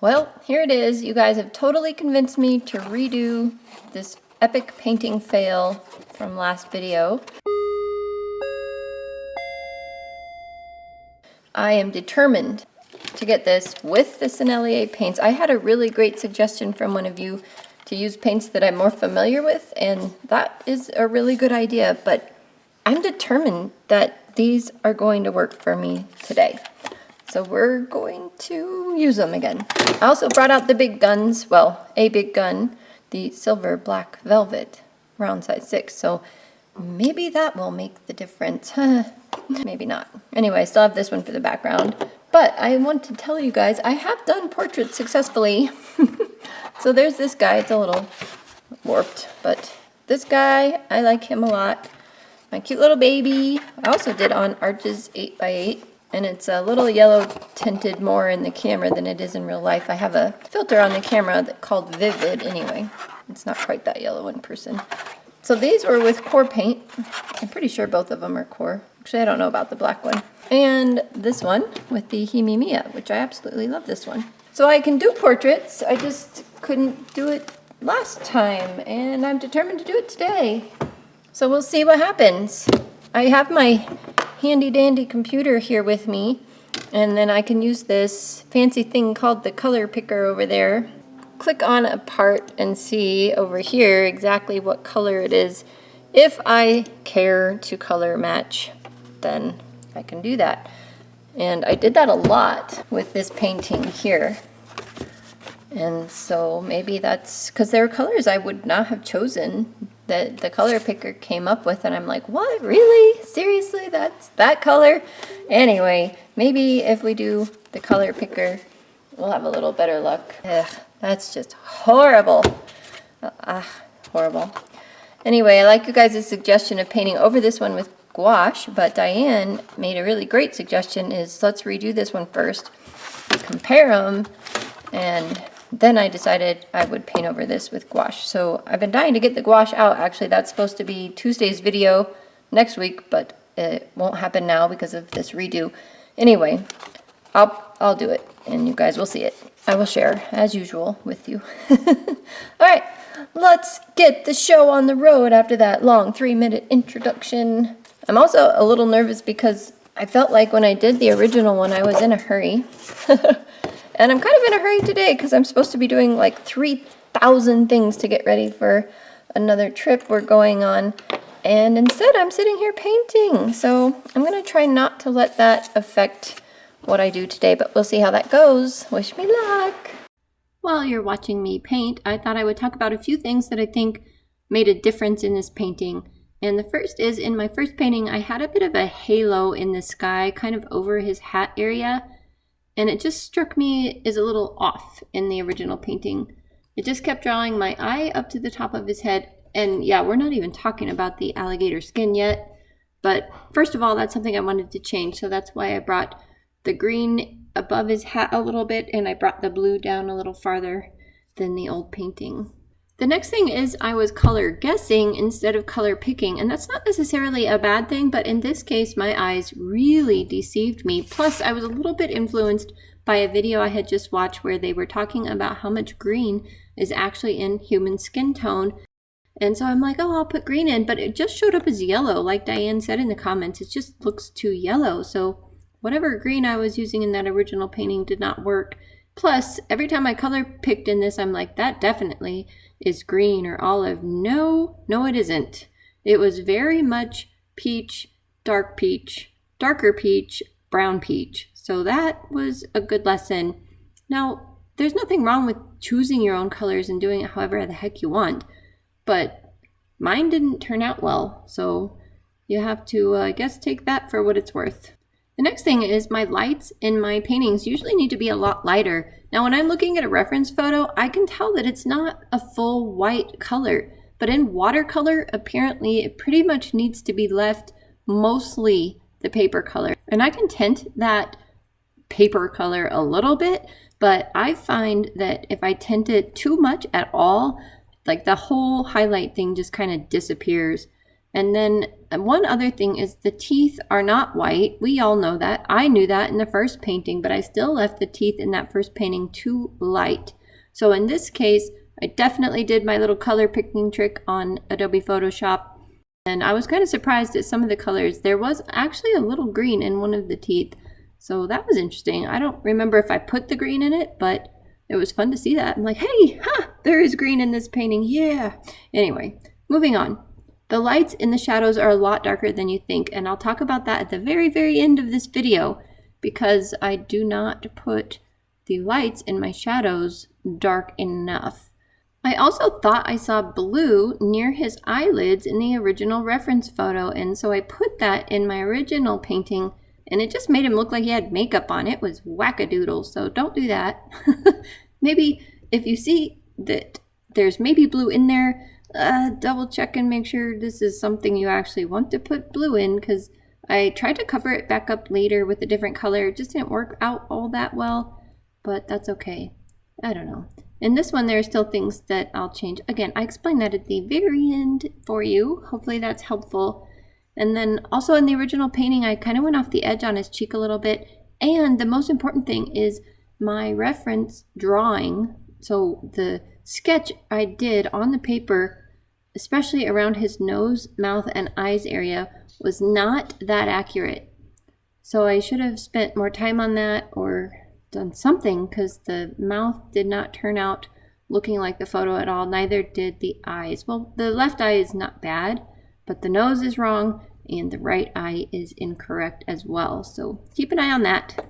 Well, here it is. You guys have totally convinced me to redo this epic painting fail from last video. I am determined to get this with the Sennelier paints. I had a really great suggestion from one of you to use paints that I'm more familiar with, and that is a really good idea, but I'm determined that these are going to work for me today. So we're going to use them again. I also brought out the big guns, well, a big gun, the silver black velvet, round size 6. So maybe that will make the difference. Maybe not. Anyway, I still have this one for the background. But I want to tell you guys, I have done portraits successfully. So there's this guy. It's a little warped, but this guy, I like him a lot. My cute little baby. I also did on Arches 8x8. And it's a little yellow tinted more in the camera than it is in real life. I have a filter on the camera that called Vivid anyway. It's not quite that yellow in person. So these were with core paint. I'm pretty sure both of them are core. Actually, I don't know about the black one. And this one with the Himimiya, which I absolutely love this one. So I can do portraits. I just couldn't do it last time. And I'm determined to do it today. So we'll see what happens. I have my handy dandy computer here with me, and then I can use this fancy thing called the color picker over there. Click on a part and see over here exactly what color it is. If I care to color match, then I can do that. And I did that a lot with this painting here. And so maybe that's because there are colors I would not have chosen that the color picker came up with, and I'm like, what, really? Seriously, that's that color? Anyway, maybe if we do the color picker, we'll have a little better luck. Ugh, that's just horrible. Horrible. Anyway, I like you guys' suggestion of painting over this one with gouache, but Diane made a really great suggestion is let's redo this one first, compare them, and then I decided I would paint over this with gouache. So I've been dying to get the gouache out. Actually, that's supposed to be Tuesday's video next week, but it won't happen now because of this redo. Anyway, I'll do it, and you guys will see it. I will share, as usual, with you. All right, let's get the show on the road after that long 3-minute introduction. I'm also a little nervous because I felt like when I did the original one, I was in a hurry. And I'm kind of in a hurry today because I'm supposed to be doing like 3,000 things to get ready for another trip we're going on. And instead I'm sitting here painting. So I'm going to try not to let that affect what I do today, but we'll see how that goes. Wish me luck. While you're watching me paint, I thought I would talk about a few things that I think made a difference in this painting. And the first is, in my first painting, I had a bit of a halo in the sky, kind of over his hat area. And it just struck me as a little off in the original painting. It just kept drawing my eye up to the top of his head. And yeah, we're not even talking about the alligator skin yet. But first of all, that's something I wanted to change. So that's why I brought the green above his hat a little bit, and I brought the blue down a little farther than the old painting. The next thing is I was color guessing instead of color picking, and that's not necessarily a bad thing, but in this case my eyes really deceived me. Plus I was a little bit influenced by a video I had just watched where they were talking about how much green is actually in human skin tone. And so I'm like, oh, I'll put green in, but it just showed up as yellow. Like Diane said in the comments, it just looks too yellow. So whatever green I was using in that original painting did not work. Plus, every time I color picked in this, I'm like, that definitely is green or olive. No, it isn't. It was very much peach, darker peach, brown peach. So that was a good lesson. Now, there's nothing wrong with choosing your own colors and doing it however the heck you want, but mine didn't turn out well. So you have to, I guess, take that for what it's worth. The next thing is my lights in my paintings usually need to be a lot lighter. Now when I'm looking at a reference photo, I can tell that it's not a full white color, but in watercolor, apparently it pretty much needs to be left mostly the paper color. And I can tint that paper color a little bit, but I find that if I tint it too much at all, like the whole highlight thing just kind of disappears. And then one other thing is the teeth are not white. We all know that. I knew that in the first painting, but I still left the teeth in that first painting too light. So in this case, I definitely did my little color picking trick on Adobe Photoshop. And I was kind of surprised at some of the colors. There was actually a little green in one of the teeth. So that was interesting. I don't remember if I put the green in it, but it was fun to see that. I'm like, hey, there is green in this painting. Yeah. Anyway, moving on. The lights in the shadows are a lot darker than you think, and I'll talk about that at the very, very end of this video because I do not put the lights in my shadows dark enough. I also thought I saw blue near his eyelids in the original reference photo, and so I put that in my original painting, and it just made him look like he had makeup on. It was wackadoodle, so don't do that. Maybe if you see that there's maybe blue in there, double check and make sure this is something you actually want to put blue in, because I tried to cover it back up later with a different color. It just didn't work out all that well, but that's okay. I don't know. In this one, there are still things that I'll change. Again, I explained that at the very end for you. Hopefully that's helpful. And then also in the original painting, I kind of went off the edge on his cheek a little bit. And the most important thing is my reference drawing. So the sketch I did on the paper, especially around his nose, mouth, and eyes area, was not that accurate. So I should have spent more time on that or done something, because the mouth did not turn out looking like the photo at all. Neither did the eyes. Well, the left eye is not bad, but the nose is wrong and the right eye is incorrect as well. So keep an eye on that.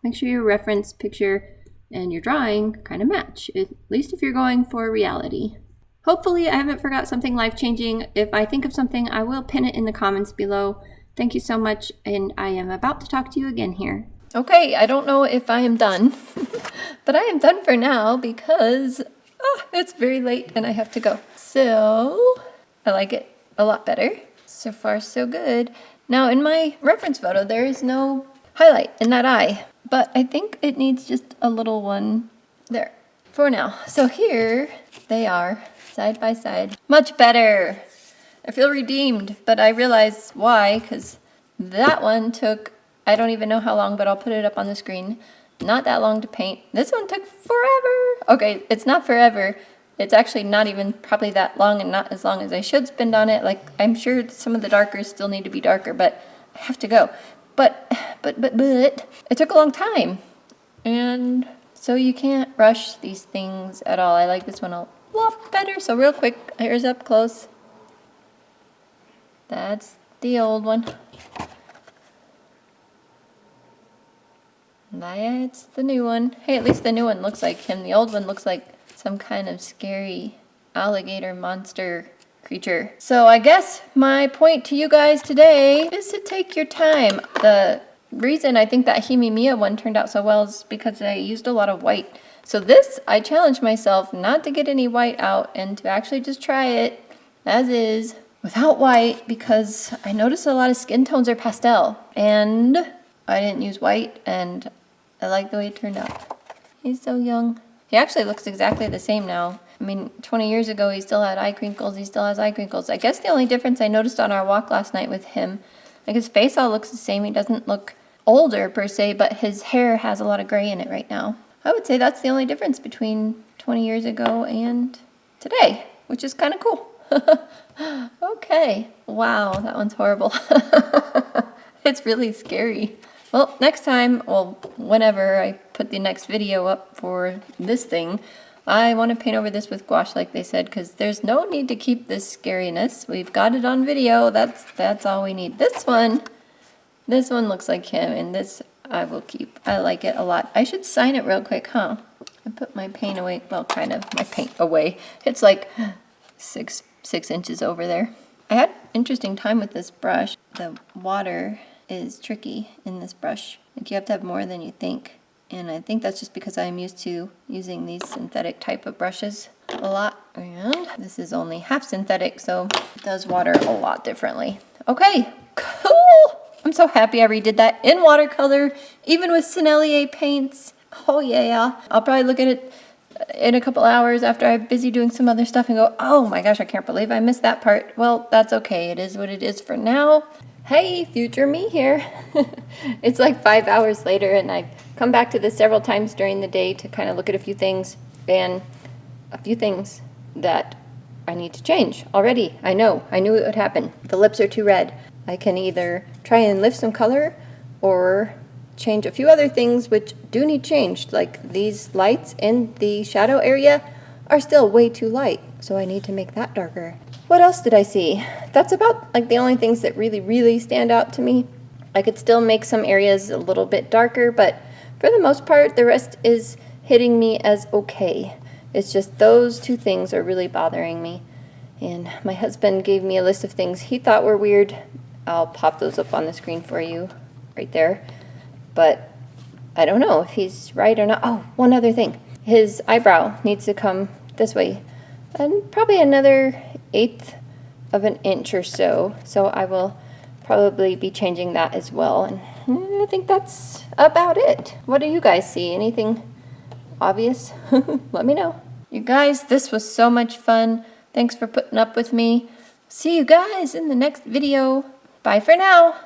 Make sure your reference picture and your drawing kind of match, at least if you're going for reality. Hopefully I haven't forgot something life-changing. If I think of something, I will pin it in the comments below. Thank you so much, and I am about to talk to you again here. Okay, I don't know if I am done, but I am done for now because it's very late and I have to go. So I like it a lot better. So far, so good. Now in my reference photo, there is no highlight in that eye, but I think it needs just a little one there for now. So here they are, side by side. Much better. I feel redeemed, but I realize why, because that one took, I don't even know how long, but I'll put it up on the screen. Not that long to paint. This one took forever. Okay, it's not forever. It's actually not even probably that long, and not as long as I should spend on it. Like, I'm sure some of the darkers still need to be darker, but I have to go. But it took a long time. And so you can't rush these things at all. I like this one a lot better. So real quick, here's up close. That's the old one. That's the new one. Hey, at least the new one looks like him. The old one looks like some kind of scary alligator monster creature. So I guess my point to you guys today is to take your time. The reason I think that Himimiya one turned out so well is because I used a lot of white. So this, I challenged myself not to get any white out and to actually just try it as is without white, because I noticed a lot of skin tones are pastel and I didn't use white, and I like the way it turned out. He's so young. He actually looks exactly the same now. I mean, 20 years ago, he still had eye crinkles. He still has eye crinkles. I guess the only difference I noticed on our walk last night with him, like his face all looks the same. He doesn't look older per se, but his hair has a lot of gray in it right now. I would say that's the only difference between 20 years ago and today, which is kind of cool. Okay. Wow, that one's horrible. It's really scary. Well, next time, well, whenever I put the next video up for this thing, I want to paint over this with gouache like they said, because there's no need to keep this scariness. We've got it on video. That's all we need. This one looks like him, and this I will keep. I like it a lot. I should sign it real quick, huh? I put my paint away. Well, kind of my paint away. It's like six inches over there. I had interesting time with this brush. The water is tricky in this brush. Like, you have to have more than you think. And I think that's just because I'm used to using these synthetic type of brushes a lot. And this is only half synthetic, so it does water a lot differently. Okay, cool. I'm so happy I redid that in watercolor, even with Sennelier paints. Oh yeah. I'll probably look at it in a couple hours after I'm busy doing some other stuff and go, oh my gosh, I can't believe I missed that part. Well, that's okay. It is what it is for now. Hey, future me here. It's like 5 hours later, and I've come back to this several times during the day to kind of look at a few things, and a few things that I need to change already. I knew it would happen. The lips are too red. I can either try and lift some color or change a few other things which do need changed, like these lights in the shadow area are still way too light, so I need to make that darker. What else did I see? That's about like the only things that really stand out to me. I could still make some areas a little bit darker, but for the most part, the rest is hitting me as okay. It's just those two things are really bothering me. And my husband gave me a list of things he thought were weird. I'll pop those up on the screen for you right there. But I don't know if he's right or not. Oh, one other thing. His eyebrow needs to come this way, and probably another 1/8 of an inch or so. So I will probably be changing that as well. And I think that's about it. What do you guys see? Anything obvious? Let me know. You guys, this was so much fun. Thanks for putting up with me. See you guys in the next video. Bye for now.